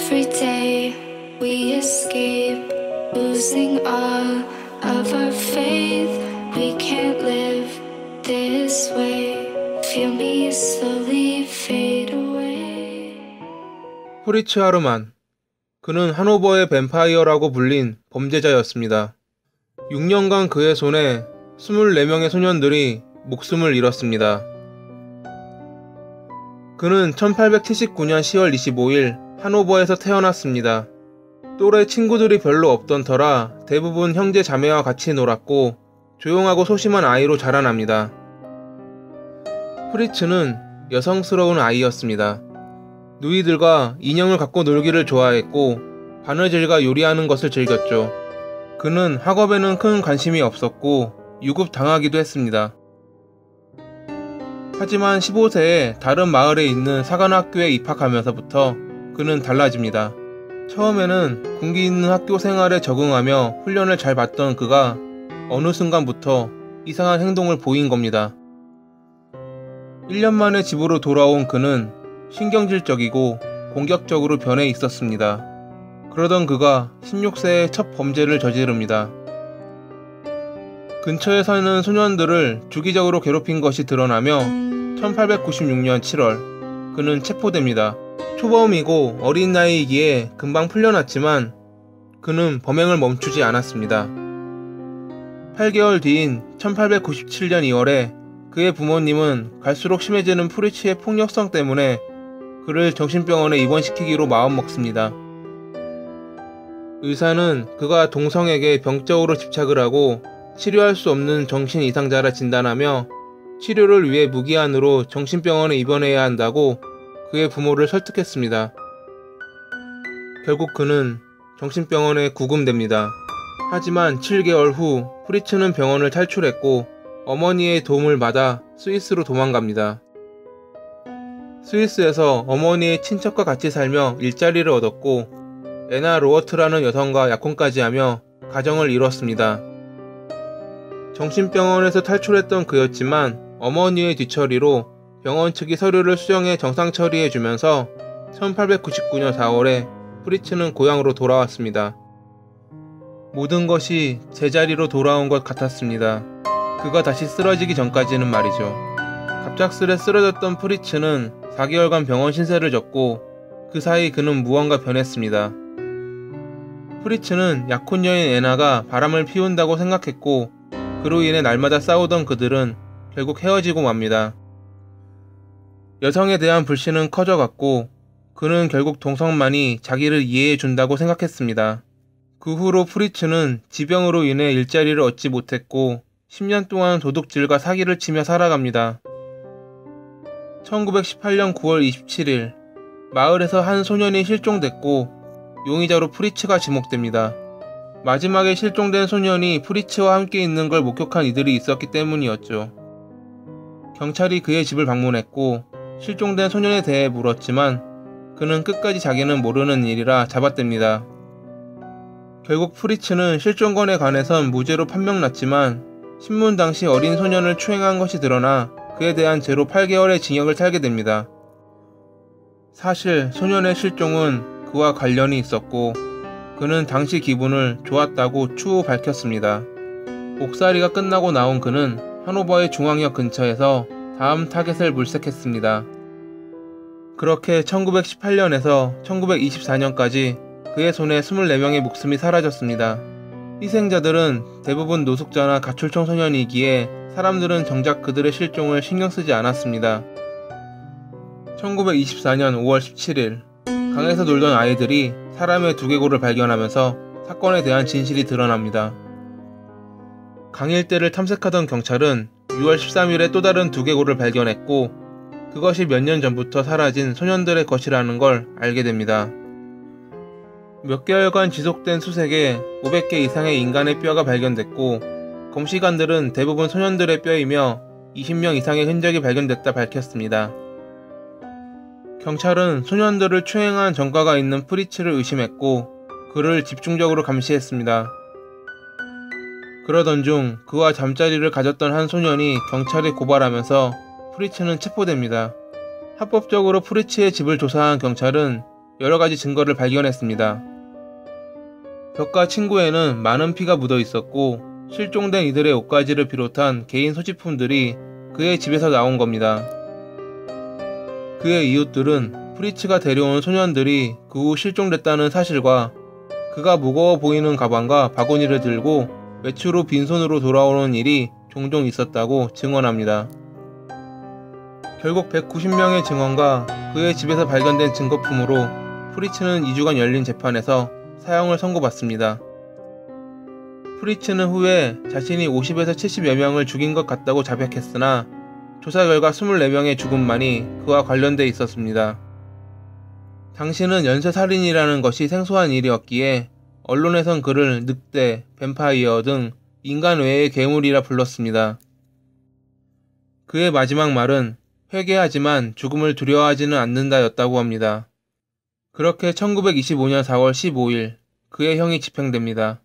Every day we escape, losing all of our faith. We can't live this way. Feel me slowly fade away. 프리츠 하르만. 그는 하노버의 뱀파이어라고 불린 범죄자였습니다. 6년간 그의 손에 24명의 소년들이 목숨을 잃었습니다. 그는 1879년 10월 25일 하노버에서 태어났습니다. 또래 친구들이 별로 없던 터라 대부분 형제 자매와 같이 놀았고 조용하고 소심한 아이로 자라납니다. 프리츠는 여성스러운 아이였습니다. 누이들과 인형을 갖고 놀기를 좋아했고 바느질과 요리하는 것을 즐겼죠. 그는 학업에는 큰 관심이 없었고 유급당하기도 했습니다. 하지만 15세에 다른 마을에 있는 사관학교에 입학하면서부터 그는 달라집니다. 처음에는 군기 있는 학교 생활에 적응하며 훈련을 잘 받던 그가 어느 순간부터 이상한 행동을 보인 겁니다. 1년 만에 집으로 돌아온 그는 신경질적이고 공격적으로 변해 있었습니다. 그러던 그가 16세에 첫 범죄를 저지릅니다. 근처에 사는 소년들을 주기적으로 괴롭힌 것이 드러나며 1896년 7월 그는 체포됩니다. 초범이고 어린 나이이기에 금방 풀려났지만 그는 범행을 멈추지 않았습니다. 8개월 뒤인 1897년 2월에 그의 부모님은 갈수록 심해지는 프리츠의 폭력성 때문에 그를 정신병원에 입원시키기로 마음먹습니다. 의사는 그가 동성에게 병적으로 집착을 하고 치료할 수 없는 정신 이상자라 진단하며 치료를 위해 무기한으로 정신병원에 입원해야 한다고 그의 부모를 설득했습니다. 결국 그는 정신병원에 구금됩니다. 하지만 7개월 후 프리츠는 병원을 탈출했고 어머니의 도움을 받아 스위스로 도망갑니다. 스위스에서 어머니의 친척과 같이 살며 일자리를 얻었고 에나 로어트라는 여성과 약혼까지 하며 가정을 이뤘습니다. 정신병원에서 탈출했던 그였지만 어머니의 뒤처리로 병원 측이 서류를 수정해 정상 처리해주면서 1899년 4월에 프리츠는 고향으로 돌아왔습니다. 모든 것이 제자리로 돌아온 것 같았습니다. 그가 다시 쓰러지기 전까지는 말이죠. 갑작스레 쓰러졌던 프리츠는 4개월간 병원 신세를 졌고 그 사이 그는 무언가 변했습니다. 프리츠는 약혼 여인 에나가 바람을 피운다고 생각했고 그로 인해 날마다 싸우던 그들은 결국 헤어지고 맙니다. 여성에 대한 불신은 커져갔고 그는 결국 동성만이 자기를 이해해준다고 생각했습니다. 그 후로 프리츠는 지병으로 인해 일자리를 얻지 못했고 10년 동안 도둑질과 사기를 치며 살아갑니다. 1918년 9월 27일 마을에서 한 소년이 실종됐고 용의자로 프리츠가 지목됩니다. 마지막에 실종된 소년이 프리츠와 함께 있는 걸 목격한 이들이 있었기 때문이었죠. 경찰이 그의 집을 방문했고 실종된 소년에 대해 물었지만 그는 끝까지 자기는 모르는 일이라 잡아뗍니다. 결국 프리츠는 실종건에 관해선 무죄로 판명났지만 신문 당시 어린 소년을 추행한 것이 드러나 그에 대한 죄로 8개월의 징역을 살게 됩니다. 사실 소년의 실종은 그와 관련이 있었고 그는 당시 기분을 좋았다고 추후 밝혔습니다. 옥살이가 끝나고 나온 그는 하노버의 중앙역 근처에서 다음 타겟을 물색했습니다. 그렇게 1918년에서 1924년까지 그의 손에 24명의 목숨이 사라졌습니다. 희생자들은 대부분 노숙자나 가출 청소년이기에 사람들은 정작 그들의 실종을 신경 쓰지 않았습니다. 1924년 5월 17일 강에서 놀던 아이들이 사람의 두개골을 발견하면서 사건에 대한 진실이 드러납니다. 강 일대를 탐색하던 경찰은 6월 13일에 또 다른 두개골을 발견했고 그것이 몇 년 전부터 사라진 소년들의 것이라는 걸 알게 됩니다. 몇 개월간 지속된 수색에 500개 이상의 인간의 뼈가 발견됐고 검시관들은 대부분 소년들의 뼈이며 20명 이상의 흔적이 발견됐다 밝혔습니다. 경찰은 소년들을 추행한 전과가 있는 프리츠를 의심했고 그를 집중적으로 감시했습니다. 그러던 중 그와 잠자리를 가졌던 한 소년이 경찰에 고발하면서 프리츠는 체포됩니다. 합법적으로 프리츠의 집을 조사한 경찰은 여러가지 증거를 발견했습니다. 벽과 침구에는 많은 피가 묻어 있었고 실종된 이들의 옷가지를 비롯한 개인 소지품들이 그의 집에서 나온 겁니다. 그의 이웃들은 프리츠가 데려온 소년들이 그 후 실종됐다는 사실과 그가 무거워 보이는 가방과 바구니를 들고 외출 후 빈손으로 돌아오는 일이 종종 있었다고 증언합니다. 결국 190명의 증언과 그의 집에서 발견된 증거품으로 프리츠는 2주간 열린 재판에서 사형을 선고받습니다. 프리츠는 후에 자신이 50에서 70여 명을 죽인 것 같다고 자백했으나 조사 결과 24명의 죽음만이 그와 관련돼 있었습니다. 당시는 연쇄살인이라는 것이 생소한 일이었기에 언론에선 그를 늑대, 뱀파이어 등 인간 외의 괴물이라 불렀습니다. 그의 마지막 말은 회개하지만 죽음을 두려워하지는 않는다였다고 합니다. 그렇게 1925년 4월 15일 그의 형이 집행됩니다.